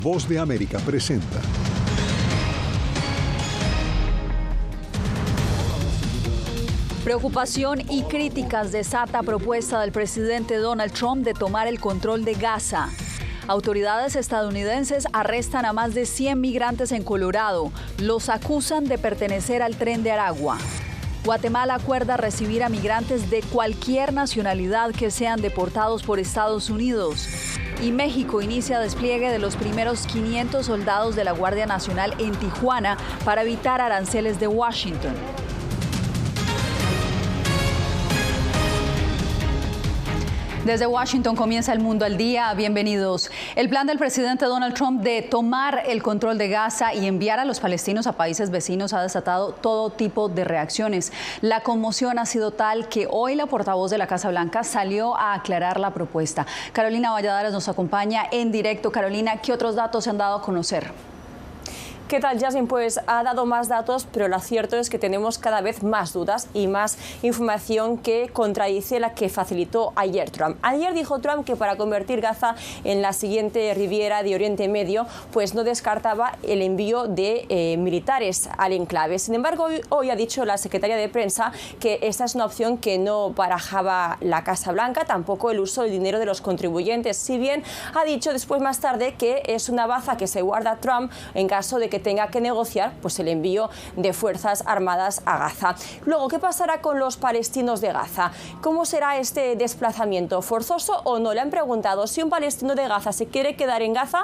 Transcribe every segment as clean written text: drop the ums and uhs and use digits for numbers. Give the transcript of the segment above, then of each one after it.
Voz de América presenta. Preocupación y críticas desata propuesta del presidente Donald Trump de tomar el control de Gaza. Autoridades estadounidenses arrestan a más de 100 migrantes en Colorado. Los acusan de pertenecer al Tren de Aragua. Guatemala acuerda recibir a migrantes de cualquier nacionalidad que sean deportados por Estados Unidos. Y México inicia despliegue de los primeros 500 soldados de la Guardia Nacional en Tijuana para evitar aranceles de Washington. Desde Washington comienza El Mundo al Día. Bienvenidos. El plan del presidente Donald Trump de tomar el control de Gaza y enviar a los palestinos a países vecinos ha desatado todo tipo de reacciones. La conmoción ha sido tal que hoy la portavoz de la Casa Blanca salió a aclarar la propuesta. Carolina Valladares nos acompaña en directo. Carolina, ¿qué otros datos se han dado a conocer? ¿Qué tal, Jasmine? Pues ha dado más datos, pero lo cierto es que tenemos cada vez más dudas y más información que contradice la que facilitó ayer Trump. Ayer dijo Trump que para convertir Gaza en la siguiente Riviera de Oriente Medio, pues no descartaba el envío de militares al enclave. Sin embargo, hoy ha dicho la secretaria de prensa que esta es una opción que no barajaba la Casa Blanca, tampoco el uso del dinero de los contribuyentes. Si bien ha dicho después más tarde que es una baza que se guarda Trump en caso de que tenga que negociar pues el envío de fuerzas armadas a Gaza. Luego, ¿qué pasará con los palestinos de Gaza? ¿Cómo será este desplazamiento? ¿Forzoso o no? Le han preguntado si un palestino de Gaza se quiere quedar en Gaza,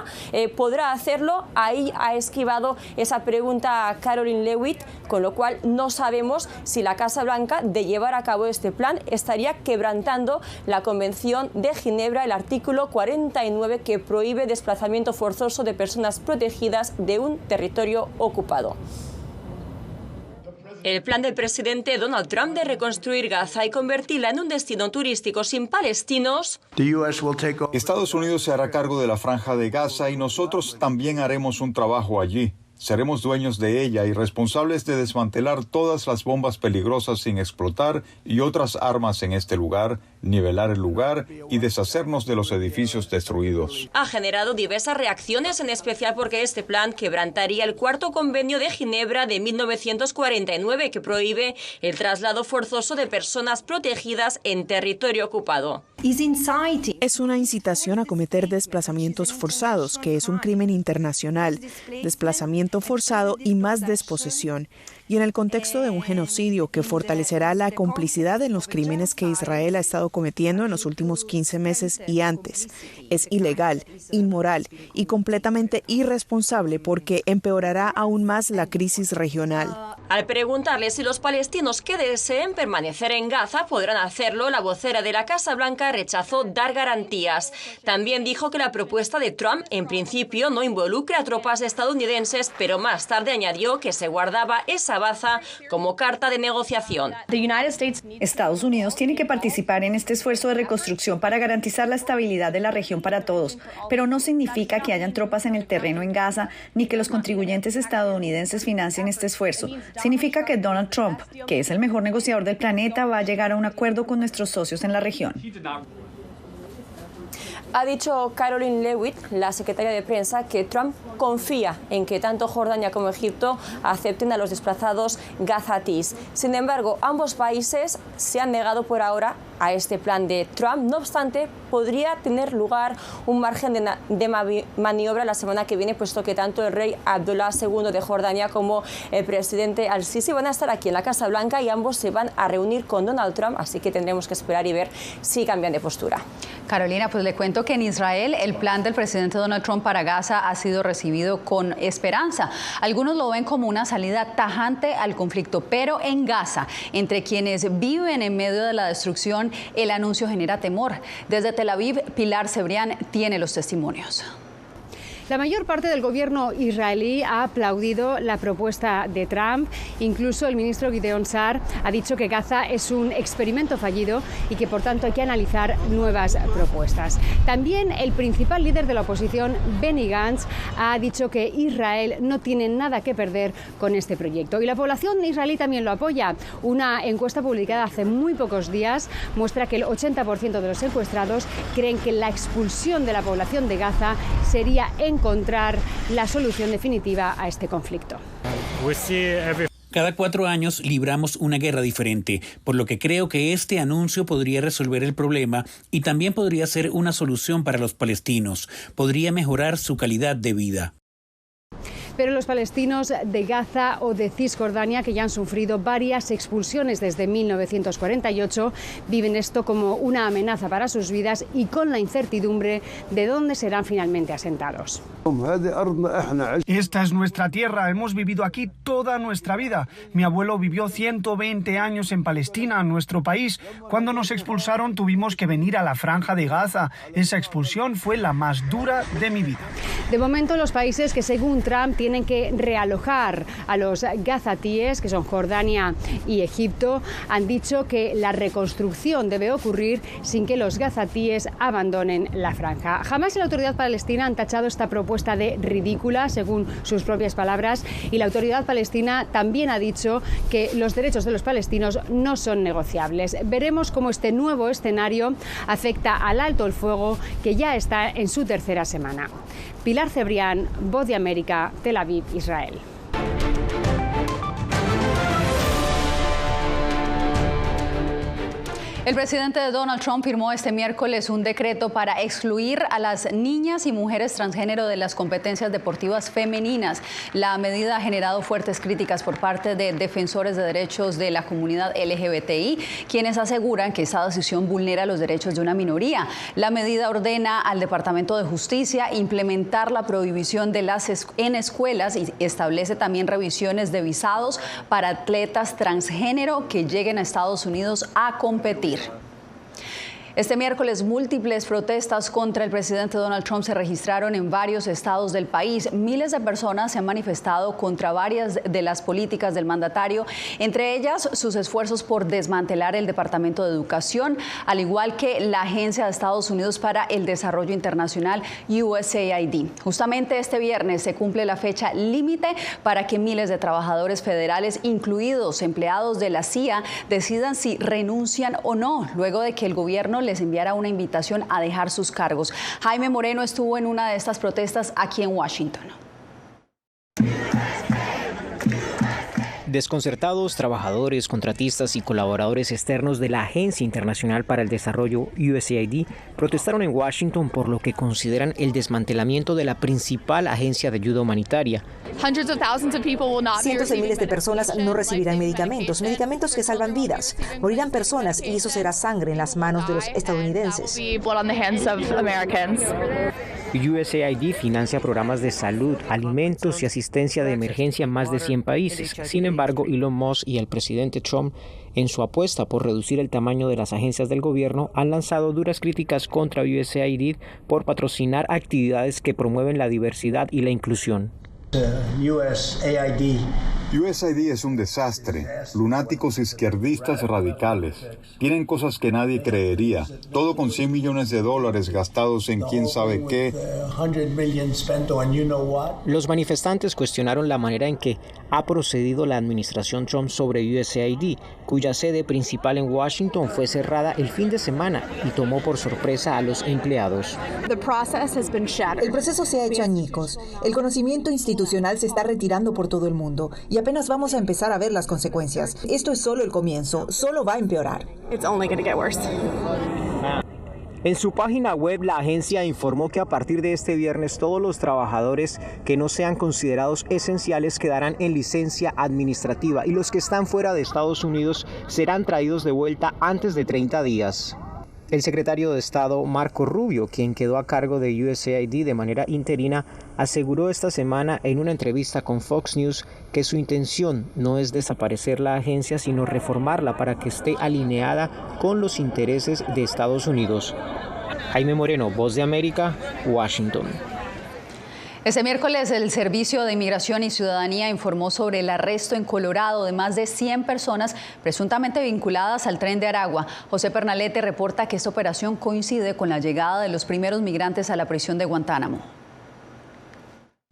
¿podrá hacerlo? Ahí ha esquivado esa pregunta Caroline Leavitt, con lo cual no sabemos si la Casa Blanca, de llevar a cabo este plan, estaría quebrantando la Convención de Ginebra, el artículo 49, que prohíbe desplazamiento forzoso de personas protegidas de un territorio ocupado. El plan del presidente Donald Trump de reconstruir Gaza y convertirla en un destino turístico sin palestinos. Estados Unidos se hará cargo de la franja de Gaza y nosotros también haremos un trabajo allí. Seremos dueños de ella y responsables de desmantelar todas las bombas peligrosas sin explotar y otras armas en este lugar, nivelar el lugar y deshacernos de los edificios destruidos. Ha generado diversas reacciones, en especial porque este plan quebrantaría el cuarto convenio de Ginebra de 1949 que prohíbe el traslado forzoso de personas protegidas en territorio ocupado. Es una incitación a cometer desplazamientos forzados, que es un crimen internacional, desplazamiento forzado y más desposesión, y en el contexto de un genocidio que fortalecerá la complicidad en los crímenes que Israel ha estado cometiendo en los últimos 15 meses y antes. Es ilegal, inmoral y completamente irresponsable porque empeorará aún más la crisis regional. Al preguntarle si los palestinos que deseen permanecer en Gaza podrán hacerlo, la vocera de la Casa Blanca rechazó dar garantías. También dijo que la propuesta de Trump en principio no involucra a tropas estadounidenses, pero más tarde añadió que se guardaba esa baza como carta de negociación. Estados Unidos tiene que participar en este esfuerzo de reconstrucción para garantizar la estabilidad de la región para todos, pero no significa que hayan tropas en el terreno en Gaza ni que los contribuyentes estadounidenses financien este esfuerzo. Significa que Donald Trump, que es el mejor negociador del planeta, va a llegar a un acuerdo con nuestros socios en la región. Ha dicho Caroline Leavitt, la secretaria de prensa, que Trump confía en que tanto Jordania como Egipto acepten a los desplazados gazatíes. Sin embargo, ambos países se han negado por ahora a este plan de Trump. No obstante, podría tener lugar un margen de maniobra la semana que viene, puesto que tanto el rey Abdullah II de Jordania como el presidente al-Sisi van a estar aquí en la Casa Blanca y ambos se van a reunir con Donald Trump, así que tendremos que esperar y ver si cambian de postura. Carolina, pues le cuento que en Israel el plan del presidente Donald Trump para Gaza ha sido recibido con esperanza. Algunos lo ven como una salida tajante al conflicto, pero en Gaza, entre quienes viven en medio de la destrucción, el anuncio genera temor. Desde Tel Aviv, Pilar Cebrián tiene los testimonios. La mayor parte del gobierno israelí ha aplaudido la propuesta de Trump. Incluso el ministro Gideon Sa'ar ha dicho que Gaza es un experimento fallido y que por tanto hay que analizar nuevas propuestas. También el principal líder de la oposición, Benny Gantz, ha dicho que Israel no tiene nada que perder con este proyecto. Y la población israelí también lo apoya. Una encuesta publicada hace muy pocos días muestra que el 80% de los encuestados creen que la expulsión de la población de Gaza sería en encontrar la solución definitiva a este conflicto. Cada 4 años libramos una guerra diferente, por lo que creo que este anuncio podría resolver el problema y también podría ser una solución para los palestinos. Podría mejorar su calidad de vida. Pero los palestinos de Gaza o de Cisjordania, que ya han sufrido varias expulsiones desde 1948, viven esto como una amenaza para sus vidas y con la incertidumbre de dónde serán finalmente asentados. Esta es nuestra tierra, hemos vivido aquí toda nuestra vida. Mi abuelo vivió 120 años en Palestina, nuestro país. Cuando nos expulsaron tuvimos que venir a la Franja de Gaza. Esa expulsión fue la más dura de mi vida. De momento, los países que según Trump tienen que realojar a los gazatíes, que son Jordania y Egipto, han dicho que la reconstrucción debe ocurrir sin que los gazatíes abandonen la franja. Jamás la autoridad palestina han tachado esta propuesta de ridícula, según sus propias palabras, y la autoridad palestina también ha dicho que los derechos de los palestinos no son negociables. Veremos cómo este nuevo escenario afecta al alto el fuego, que ya está en su tercera semana. Pilar Cebrián, Voz de América, Tel Aviv, Israel. El presidente Donald Trump firmó este miércoles un decreto para excluir a las niñas y mujeres transgénero de las competencias deportivas femeninas. La medida ha generado fuertes críticas por parte de defensores de derechos de la comunidad LGBTI, quienes aseguran que esta decisión vulnera los derechos de una minoría. La medida ordena al Departamento de Justicia implementar la prohibición de en escuelas y establece también revisiones de visados para atletas transgénero que lleguen a Estados Unidos a competir. Este miércoles, múltiples protestas contra el presidente Donald Trump se registraron en varios estados del país. Miles de personas se han manifestado contra varias de las políticas del mandatario, entre ellas sus esfuerzos por desmantelar el Departamento de Educación, al igual que la Agencia de Estados Unidos para el Desarrollo Internacional, USAID. Justamente este viernes se cumple la fecha límite para que miles de trabajadores federales, incluidos empleados de la CIA, decidan si renuncian o no, luego de que el gobierno les enviara una invitación a dejar sus cargos. Jaime Moreno estuvo en una de estas protestas aquí en Washington. Desconcertados, trabajadores, contratistas y colaboradores externos de la Agencia Internacional para el Desarrollo, USAID, protestaron en Washington por lo que consideran el desmantelamiento de la principal agencia de ayuda humanitaria. Cientos de miles de personas no recibirán medicamentos que salvan vidas. Morirán personas y eso será sangre en las manos de los estadounidenses. USAID financia programas de salud, alimentos y asistencia de emergencia en más de 100 países. Sin embargo, Elon Musk y el presidente Trump, en su apuesta por reducir el tamaño de las agencias del gobierno, han lanzado duras críticas contra USAID por patrocinar actividades que promueven la diversidad y la inclusión. USAID es un desastre. Lunáticos izquierdistas radicales. Tienen cosas que nadie creería. Todo con $100 millones gastados en quién sabe qué. Los manifestantes cuestionaron la manera en que ha procedido la administración Trump sobre USAID, cuya sede principal en Washington fue cerrada el fin de semana y tomó por sorpresa a los empleados. El proceso se ha hecho añicos. El conocimiento institucional se está retirando por todo el mundo y apenas vamos a empezar a ver las consecuencias. Esto es solo el comienzo, solo va a empeorar. En su página web, la agencia informó que a partir de este viernes todos los trabajadores que no sean considerados esenciales quedarán en licencia administrativa y los que están fuera de Estados Unidos serán traídos de vuelta antes de 30 días. El secretario de Estado, Marco Rubio, quien quedó a cargo de USAID de manera interina, aseguró esta semana en una entrevista con Fox News que su intención no es desaparecer la agencia, sino reformarla para que esté alineada con los intereses de Estados Unidos. Jaime Moreno, Voz de América, Washington. Este miércoles, el Servicio de Inmigración y Ciudadanía informó sobre el arresto en Colorado de más de 100 personas presuntamente vinculadas al Tren de Aragua. José Pernalete reporta que esta operación coincide con la llegada de los primeros migrantes a la prisión de Guantánamo.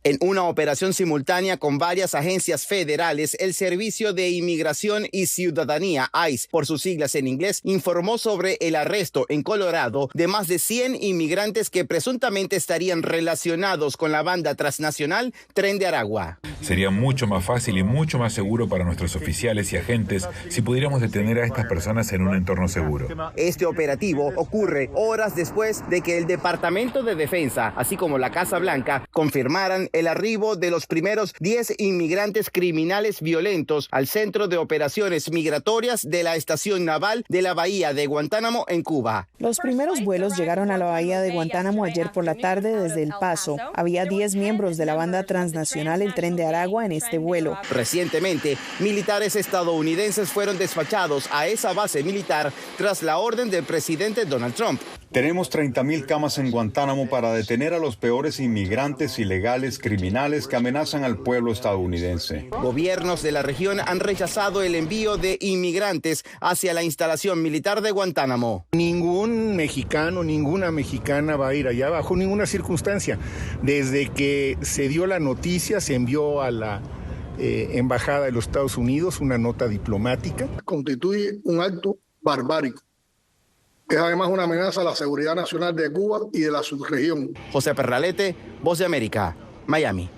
En una operación simultánea con varias agencias federales, el Servicio de Inmigración y Ciudadanía, ICE, por sus siglas en inglés, informó sobre el arresto en Colorado de más de 100 inmigrantes que presuntamente estarían relacionados con la banda transnacional Tren de Aragua. Sería mucho más fácil y mucho más seguro para nuestros oficiales y agentes si pudiéramos detener a estas personas en un entorno seguro. Este operativo ocurre horas después de que el Departamento de Defensa, así como la Casa Blanca, confirmaran el arribo de los primeros 10 inmigrantes criminales violentos al Centro de Operaciones Migratorias de la Estación Naval de la Bahía de Guantánamo en Cuba. Los primeros vuelos llegaron a la Bahía de Guantánamo ayer por la tarde desde El Paso. Había 10 miembros de la banda transnacional El Tren de Aragua en este vuelo. Recientemente, militares estadounidenses fueron despachados a esa base militar tras la orden del presidente Donald Trump. Tenemos 30.000 camas en Guantánamo para detener a los peores inmigrantes ilegales criminales que amenazan al pueblo estadounidense. Gobiernos de la región han rechazado el envío de inmigrantes hacia la instalación militar de Guantánamo. Ningún mexicano, ninguna mexicana va a ir allá bajo ninguna circunstancia. Desde que se dio la noticia, se envió a la Embajada de los Estados Unidos una nota diplomática. Constituye un acto barbárico. Es además una amenaza a la seguridad nacional de Cuba y de la subregión. José Perralete, Voz de América, Miami.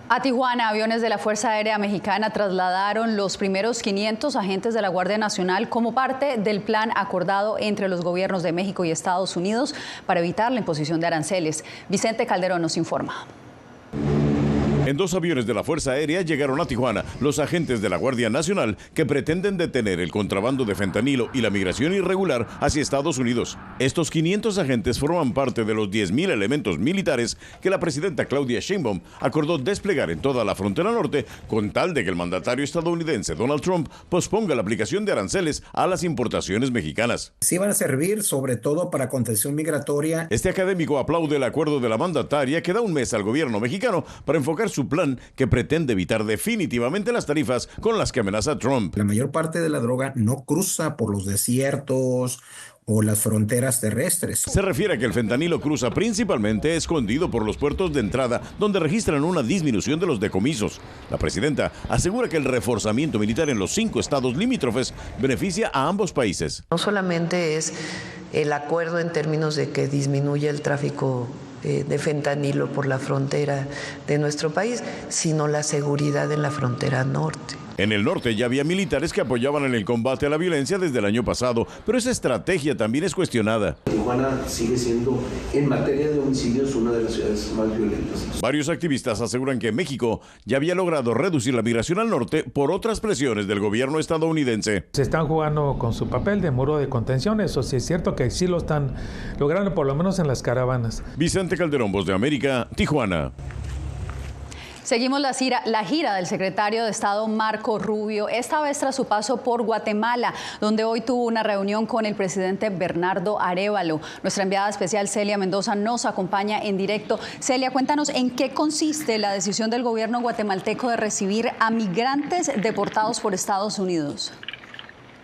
A Tijuana, aviones de la Fuerza Aérea Mexicana trasladaron los primeros 500 agentes de la Guardia Nacional como parte del plan acordado entre los gobiernos de México y Estados Unidos para evitar la imposición de aranceles. Vicente Calderón nos informa. En 2 aviones de la Fuerza Aérea llegaron a Tijuana los agentes de la Guardia Nacional que pretenden detener el contrabando de fentanilo y la migración irregular hacia Estados Unidos. Estos 500 agentes forman parte de los 10.000 elementos militares que la presidenta Claudia Sheinbaum acordó desplegar en toda la frontera norte con tal de que el mandatario estadounidense Donald Trump posponga la aplicación de aranceles a las importaciones mexicanas. Sí van a servir sobre todo para contención migratoria. Este académico aplaude el acuerdo de la mandataria que da un mes al gobierno mexicano para enfocar su plan que pretende evitar definitivamente las tarifas con las que amenaza Trump. La mayor parte de la droga no cruza por los desiertos o las fronteras terrestres. Se refiere a que el fentanilo cruza principalmente escondido por los puertos de entrada, donde registran una disminución de los decomisos. La presidenta asegura que el reforzamiento militar en los 5 estados limítrofes beneficia a ambos países. No solamente es el acuerdo en términos de que disminuye el tráfico de fentanilo por la frontera de nuestro país, sino la seguridad en la frontera norte. En el norte ya había militares que apoyaban en el combate a la violencia desde el año pasado, pero esa estrategia también es cuestionada. Tijuana sigue siendo, en materia de homicidios, una de las ciudades más violentas. Varios activistas aseguran que México ya había logrado reducir la migración al norte por otras presiones del gobierno estadounidense. Se están jugando con su papel de muro de contención, eso sí es cierto que sí lo están logrando, por lo menos en las caravanas. Vicente Calderón, Voz de América, Tijuana. Seguimos la gira del secretario de Estado Marco Rubio, esta vez tras su paso por Guatemala, donde hoy tuvo una reunión con el presidente Bernardo Arévalo. Nuestra enviada especial Celia Mendoza nos acompaña en directo. Celia, cuéntanos en qué consiste la decisión del gobierno guatemalteco de recibir a migrantes deportados por Estados Unidos.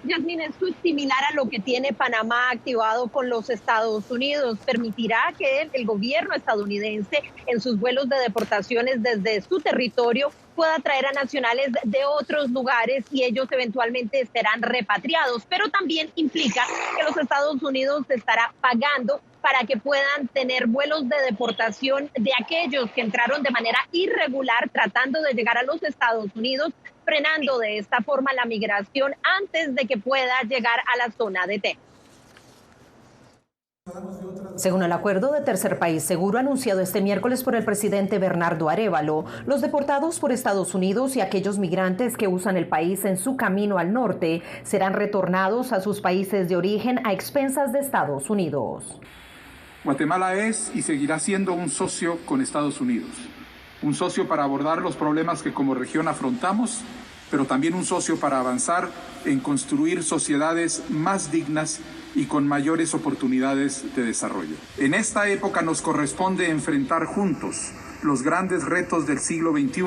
Yasmín, esto es similar a lo que tiene Panamá activado con los Estados Unidos. Permitirá que el gobierno estadounidense en sus vuelos de deportaciones desde su territorio pueda traer a nacionales de otros lugares y ellos eventualmente serán repatriados. Pero también implica que los Estados Unidos estará pagando para que puedan tener vuelos de deportación de aquellos que entraron de manera irregular tratando de llegar a los Estados Unidos, frenando de esta forma la migración antes de que pueda llegar a la zona de Texas. Según el acuerdo de tercer país seguro anunciado este miércoles por el presidente Bernardo Arévalo, los deportados por Estados Unidos y aquellos migrantes que usan el país en su camino al norte serán retornados a sus países de origen a expensas de Estados Unidos. Guatemala es y seguirá siendo un socio con Estados Unidos, un socio para abordar los problemas que como región afrontamos, pero también un socio para avanzar en construir sociedades más dignas y con mayores oportunidades de desarrollo. En esta época nos corresponde enfrentar juntos los grandes retos del siglo XXI,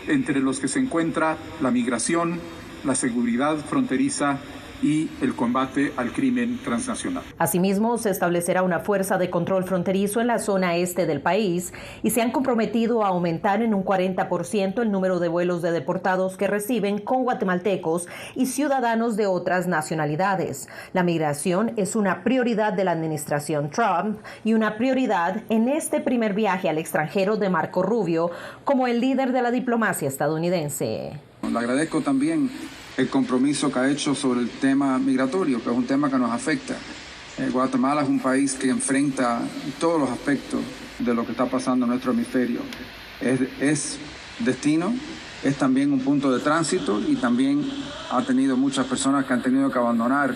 entre los que se encuentra la migración, la seguridad fronteriza y el combate al crimen transnacional. Asimismo, se establecerá una fuerza de control fronterizo en la zona este del país y se han comprometido a aumentar en un 40% el número de vuelos de deportados que reciben con guatemaltecos y ciudadanos de otras nacionalidades. La migración es una prioridad de la administración Trump y una prioridad en este primer viaje al extranjero de Marco Rubio como el líder de la diplomacia estadounidense. Le agradezco también el compromiso que ha hecho sobre el tema migratorio, que es un tema que nos afecta. Guatemala es un país que enfrenta todos los aspectos de lo que está pasando en nuestro hemisferio. Es destino, es también un punto de tránsito y también ha tenido muchas personas que han tenido que abandonar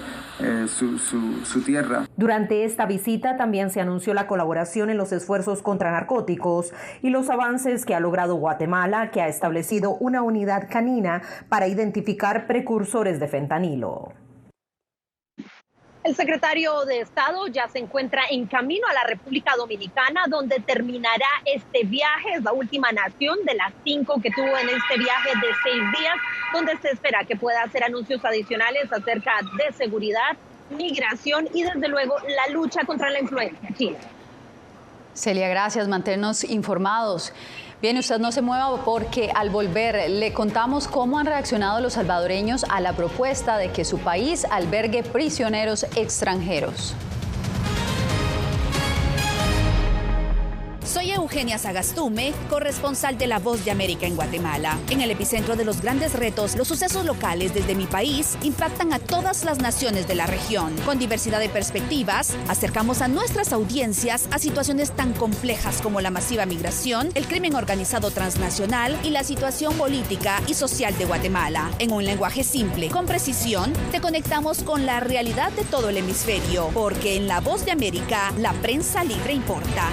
su tierra. Durante esta visita también se anunció la colaboración en los esfuerzos contra narcóticos y los avances que ha logrado Guatemala, que ha establecido una unidad canina para identificar precursores de fentanilo. El secretario de Estado ya se encuentra en camino a la República Dominicana, donde terminará este viaje. Es la última nación de las 5 que tuvo en este viaje de 6 días, donde se espera que pueda hacer anuncios adicionales acerca de seguridad, migración y desde luego la lucha contra la influencia china. Celia, gracias. Manténnos informados. Bien, usted no se mueva porque al volver le contamos cómo han reaccionado los salvadoreños a la propuesta de que su país albergue prisioneros extranjeros. Soy Eugenia Sagastume, corresponsal de La Voz de América en Guatemala. En el epicentro de los grandes retos, los sucesos locales desde mi país impactan a todas las naciones de la región. Con diversidad de perspectivas, acercamos a nuestras audiencias a situaciones tan complejas como la masiva migración, el crimen organizado transnacional y la situación política y social de Guatemala. En un lenguaje simple, con precisión, te conectamos con la realidad de todo el hemisferio, porque en La Voz de América, la prensa libre importa.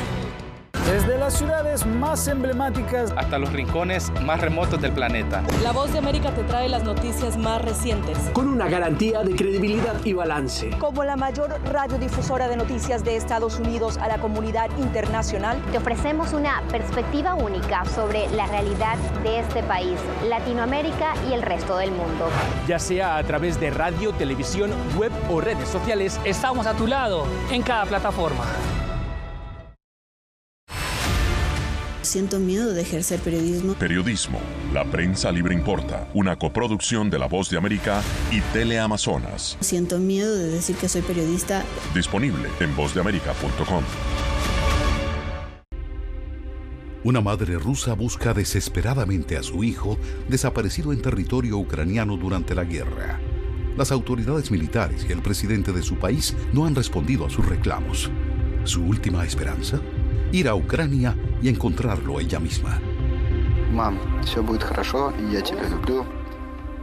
Desde las ciudades más emblemáticas hasta los rincones más remotos del planeta. La Voz de América te trae las noticias más recientes. Con una garantía de credibilidad y balance. Como la mayor radiodifusora de noticias de Estados Unidos a la comunidad internacional, te ofrecemos una perspectiva única sobre la realidad de este país, Latinoamérica y el resto del mundo. Ya sea a través de radio, televisión, web o redes sociales, estamos a tu lado en cada plataforma. Siento miedo de ejercer periodismo. Periodismo. La prensa libre importa. Una coproducción de La Voz de América y Teleamazonas. Siento miedo de decir que soy periodista. Disponible en vozdeamerica.com. Una madre rusa busca desesperadamente a su hijo desaparecido en territorio ucraniano durante la guerra. Las autoridades militares y el presidente de su país no han respondido a sus reclamos. ¿Su última esperanza? Ir a Ucrania y encontrarlo ella misma. Mam, все будет хорошо, y я тебя люблю.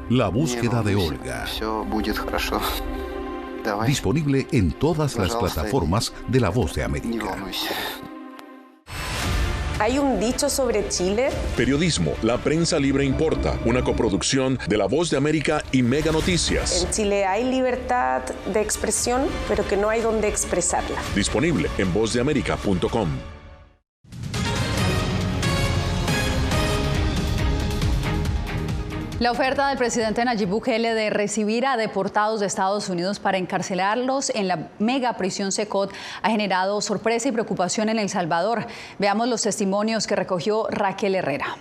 La búsqueda de Olga. Все будет хорошо. Disponible en todas las plataformas de La Voz de América. ¿Hay un dicho sobre Chile? Periodismo. La prensa libre importa. Una coproducción de La Voz de América y Mega Noticias. En Chile hay libertad de expresión, pero que no hay donde expresarla. Disponible en vozdeamerica.com. La oferta del presidente Nayib Bukele de recibir a deportados de Estados Unidos para encarcelarlos en la mega prisión Secot ha generado sorpresa y preocupación en El Salvador. Veamos los testimonios que recogió Raquel Herrera.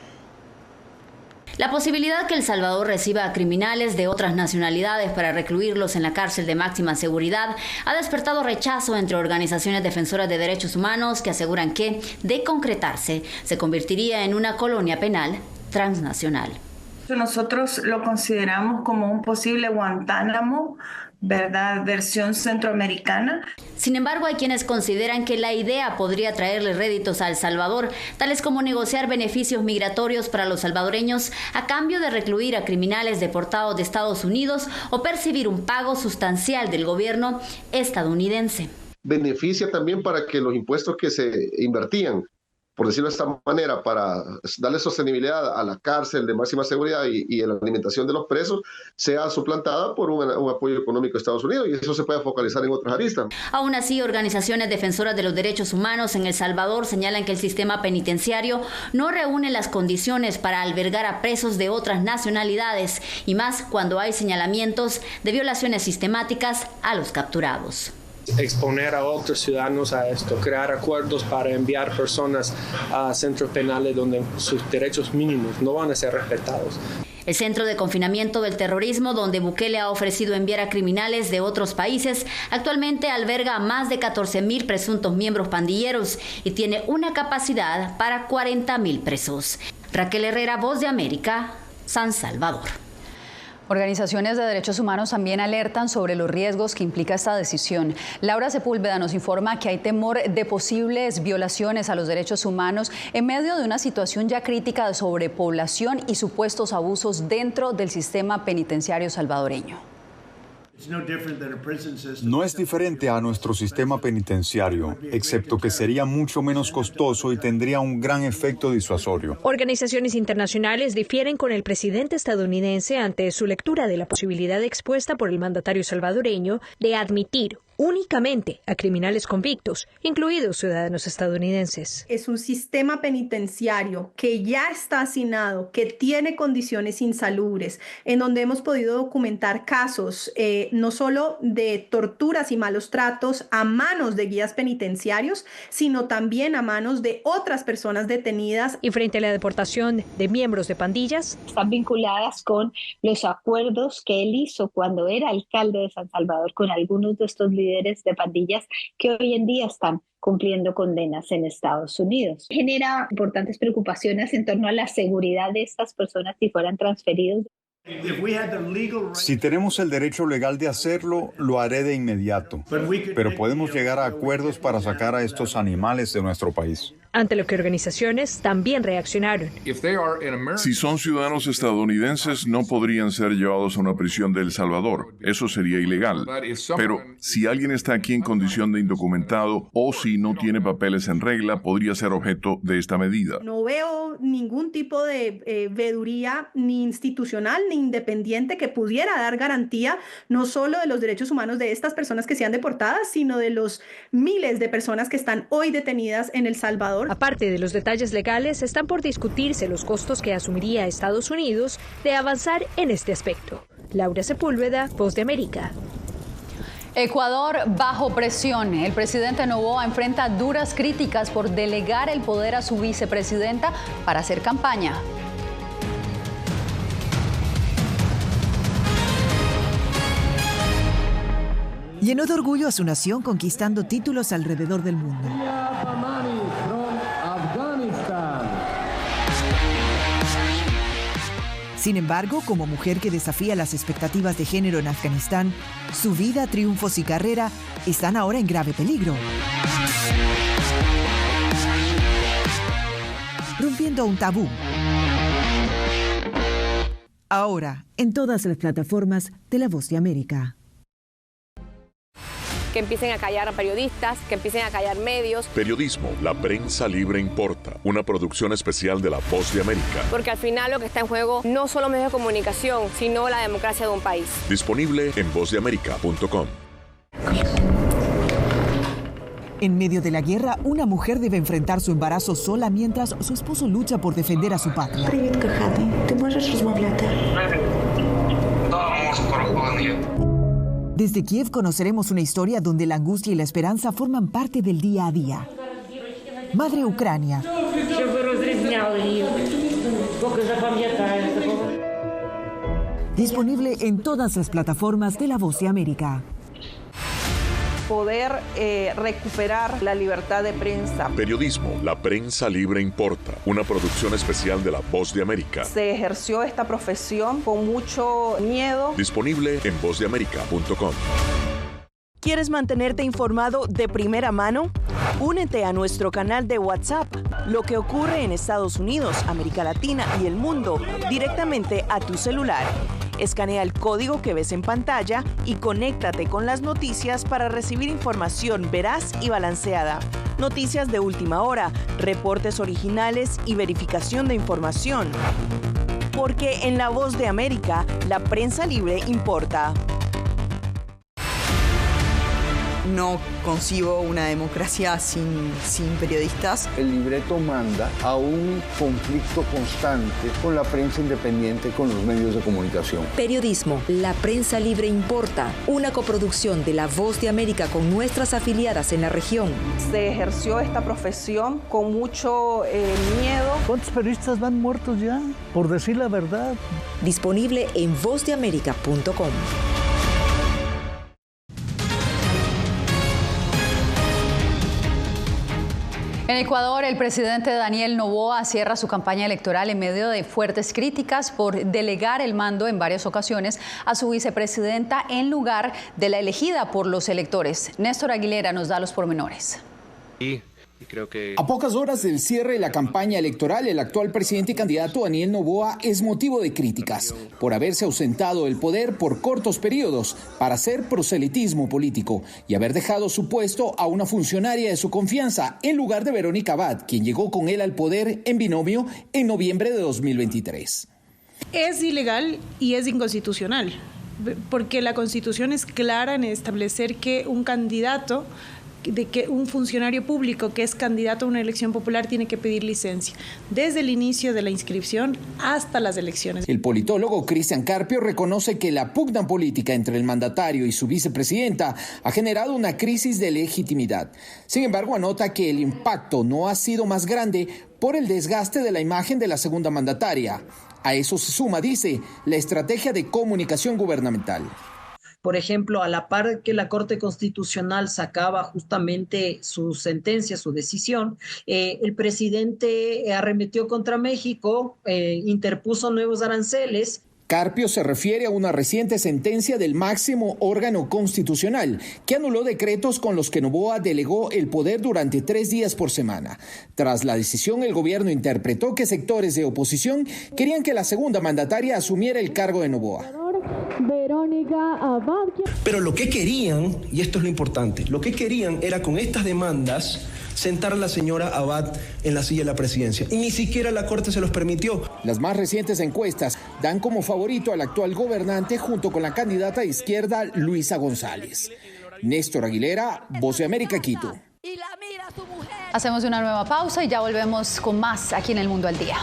La posibilidad que El Salvador reciba a criminales de otras nacionalidades para recluirlos en la cárcel de máxima seguridad ha despertado rechazo entre organizaciones defensoras de derechos humanos que aseguran que, de concretarse, se convertiría en una colonia penal transnacional. Nosotros lo consideramos como un posible Guantánamo, ¿verdad? Versión centroamericana. Sin embargo, hay quienes consideran que la idea podría traerle réditos a El Salvador, tales como negociar beneficios migratorios para los salvadoreños a cambio de recluir a criminales deportados de Estados Unidos o percibir un pago sustancial del gobierno estadounidense. Beneficia también para que los impuestos que se invertían por decirlo de esta manera, para darle sostenibilidad a la cárcel de máxima seguridad y a la alimentación de los presos, sea suplantada por un apoyo económico de Estados Unidos, y eso se puede focalizar en otras aristas. Aún así, organizaciones defensoras de los derechos humanos en El Salvador señalan que el sistema penitenciario no reúne las condiciones para albergar a presos de otras nacionalidades, y más cuando hay señalamientos de violaciones sistemáticas a los capturados. Exponer a otros ciudadanos a esto, crear acuerdos para enviar personas a centros penales donde sus derechos mínimos no van a ser respetados. El Centro de Confinamiento del Terrorismo, donde Bukele ha ofrecido enviar a criminales de otros países, actualmente alberga a más de 14,000 presuntos miembros pandilleros y tiene una capacidad para 40,000 presos. Raquel Herrera, Voz de América, San Salvador. Organizaciones de derechos humanos también alertan sobre los riesgos que implica esta decisión. Laura Sepúlveda nos informa que hay temor de posibles violaciones a los derechos humanos en medio de una situación ya crítica de sobrepoblación y supuestos abusos dentro del sistema penitenciario salvadoreño. No es diferente a nuestro sistema penitenciario, excepto que sería mucho menos costoso y tendría un gran efecto disuasorio. Organizaciones internacionales difieren con el presidente estadounidense ante su lectura de la posibilidad expuesta por el mandatario salvadoreño de admitir únicamente a criminales convictos, incluidos ciudadanos estadounidenses. Es un sistema penitenciario que ya está hacinado, que tiene condiciones insalubres, en donde hemos podido documentar casos no solo de torturas y malos tratos a manos de guías penitenciarios, sino también a manos de otras personas detenidas. Y frente a la deportación de miembros de pandillas, están vinculadas con los acuerdos que él hizo cuando era alcalde de San Salvador con algunos de estos líderes de pandillas que hoy en día están cumpliendo condenas en Estados Unidos. Genera importantes preocupaciones en torno a la seguridad de estas personas si fueran transferidos. Si tenemos el derecho legal de hacerlo, lo haré de inmediato. Pero podemos llegar a acuerdos para sacar a estos animales de nuestro país. Ante lo que organizaciones también reaccionaron. Si son ciudadanos estadounidenses, no podrían ser llevados a una prisión de El Salvador. Eso sería ilegal. Pero si alguien está aquí en condición de indocumentado o si no tiene papeles en regla, podría ser objeto de esta medida. No veo ningún tipo de veeduría ni institucional ni independiente que pudiera dar garantía no solo de los derechos humanos de estas personas que sean deportadas, sino de los miles de personas que están hoy detenidas en El Salvador. Aparte de los detalles legales, están por discutirse los costos que asumiría Estados Unidos de avanzar en este aspecto. Laura Sepúlveda, Voz de América. Ecuador bajo presión. El presidente Noboa enfrenta duras críticas por delegar el poder a su vicepresidenta para hacer campaña. Llenó de orgullo a su nación conquistando títulos alrededor del mundo. Sin embargo, como mujer que desafía las expectativas de género en Afganistán, su vida, triunfos y carrera están ahora en grave peligro. Rompiendo un tabú. Ahora, en todas las plataformas de La Voz de América. Que empiecen a callar a periodistas, que empiecen a callar medios. Periodismo, la prensa libre importa. Una producción especial de La Voz de América. Porque al final lo que está en juego no solo medios de comunicación, sino la democracia de un país. Disponible en vozdeamerica.com. En medio de la guerra, una mujer debe enfrentar su embarazo sola mientras su esposo lucha por defender a su patria. Desde Kiev conoceremos una historia donde la angustia y la esperanza forman parte del día a día. Madre Ucrania. Disponible en todas las plataformas de La Voz de América. Poder recuperar la libertad de prensa. Periodismo, la prensa libre importa. Una producción especial de La Voz de América. Se ejerció esta profesión con mucho miedo. Disponible en vozdeamerica.com. ¿Quieres mantenerte informado de primera mano? Únete a nuestro canal de WhatsApp. Lo que ocurre en Estados Unidos, América Latina y el mundo directamente a tu celular. Escanea el código que ves en pantalla y conéctate con las noticias para recibir información veraz y balanceada. noticias de última hora, reportes originales y verificación de información. Porque en La Voz de América, la prensa libre importa. No concibo una democracia sin periodistas. El libreto manda a un conflicto constante con la prensa independiente, con los medios de comunicación. Periodismo, la prensa libre importa. Una coproducción de La Voz de América con nuestras afiliadas en la región. Se ejerció esta profesión con mucho miedo. ¿Cuántos periodistas van muertos ya? Por decir la verdad. Disponible en vozdeamerica.com. En Ecuador, el presidente Daniel Noboa cierra su campaña electoral en medio de fuertes críticas por delegar el mando en varias ocasiones a su vicepresidenta en lugar de la elegida por los electores. Néstor Aguilera nos da los pormenores. A pocas horas del cierre de la campaña electoral, el actual presidente y candidato Daniel Noboa es motivo de críticas por haberse ausentado del poder por cortos periodos para hacer proselitismo político y haber dejado su puesto a una funcionaria de su confianza en lugar de Verónica Abad, quien llegó con él al poder en binomio en noviembre de 2023. Es ilegal y es inconstitucional, porque la Constitución es clara en establecer que un candidato, de que un funcionario público que es candidato a una elección popular tiene que pedir licencia desde el inicio de la inscripción hasta las elecciones. El politólogo Cristian Carpio reconoce que la pugna política entre el mandatario y su vicepresidenta ha generado una crisis de legitimidad. Sin embargo, anota que el impacto no ha sido más grande por el desgaste de la imagen de la segunda mandataria. A eso se suma, dice, la estrategia de comunicación gubernamental. Por ejemplo, a la par que la Corte Constitucional sacaba justamente su sentencia, su decisión, el presidente arremetió contra México, interpuso nuevos aranceles. Carpio se refiere a una reciente sentencia del máximo órgano constitucional que anuló decretos con los que Noboa delegó el poder durante 3 días por semana. Tras la decisión, el gobierno interpretó que sectores de oposición querían que la segunda mandataria asumiera el cargo de Noboa. Verónica Abad. Pero lo que querían, y esto es lo importante, lo que querían era con estas demandas sentar a la señora Abad en la silla de la presidencia. Y ni siquiera la Corte se los permitió. Las más recientes encuestas dan como favorito al actual gobernante junto con la candidata de izquierda Luisa González. Néstor Aguilera, Voz de América, Quito. Hacemos una nueva pausa y ya volvemos con más aquí en El Mundo al Día.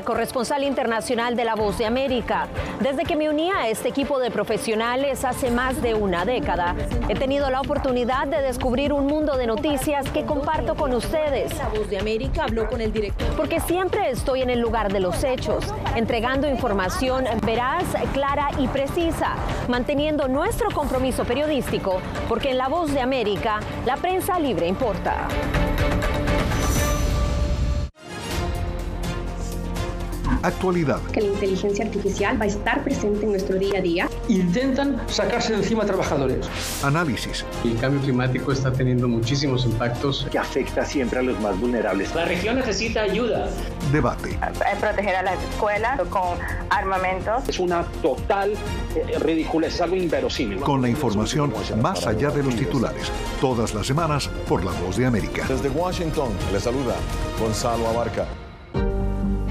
Corresponsal internacional de La Voz de América. Desde que me uní a este equipo de profesionales hace más de una década, he tenido la oportunidad de descubrir un mundo de noticias que comparto con ustedes. La Voz de América habló con el director. Porque siempre estoy en el lugar de los hechos, entregando información veraz, clara y precisa, manteniendo nuestro compromiso periodístico, porque en La Voz de América, la prensa libre importa. Actualidad. Que la inteligencia artificial va a estar presente en nuestro día a día. Intentan sacarse de encima a trabajadores. Análisis. El cambio climático está teniendo muchísimos impactos que afecta siempre a los más vulnerables. La región necesita ayuda. Debate. Proteger a las escuelas con armamentos. Es una total ridícula, es algo inverosímil. Con la información más allá de los titulares. Todas las semanas por La Voz de América. Desde Washington, les saluda Gonzalo Abarca.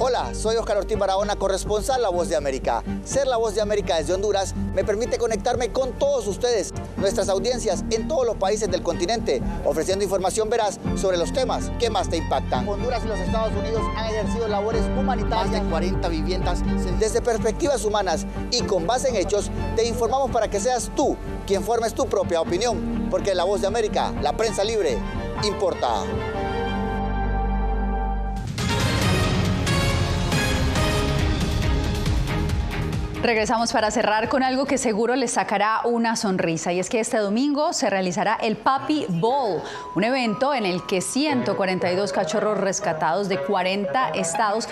Hola, soy Oscar Ortiz Barahona, corresponsal La Voz de América. Ser La Voz de América desde Honduras me permite conectarme con todos ustedes, nuestras audiencias en todos los países del continente, ofreciendo información veraz sobre los temas que más te impactan. Honduras y los Estados Unidos han ejercido labores humanitarias. Más de 40 viviendas. Desde perspectivas humanas y con base en hechos, te informamos para que seas tú quien formes tu propia opinión, porque La Voz de América, la prensa libre, importa. Regresamos para cerrar con algo que seguro les sacará una sonrisa, y es que este domingo se realizará el Puppy Bowl, un evento en el que 142 cachorros rescatados de 40 estados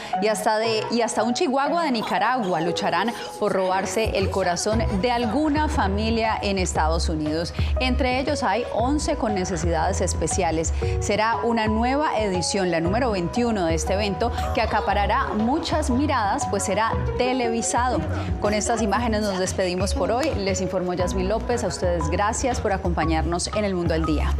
y hasta un chihuahua de Nicaragua lucharán por robarse el corazón de alguna familia en Estados Unidos. Entre ellos hay 11 con necesidades especiales. Será una nueva edición, la número 21 de este evento, que acaparará muchas miradas, pues será televisado. Con estas imágenes nos despedimos por hoy. Les informó Yasmín López. A ustedes gracias por acompañarnos en El Mundo al Día.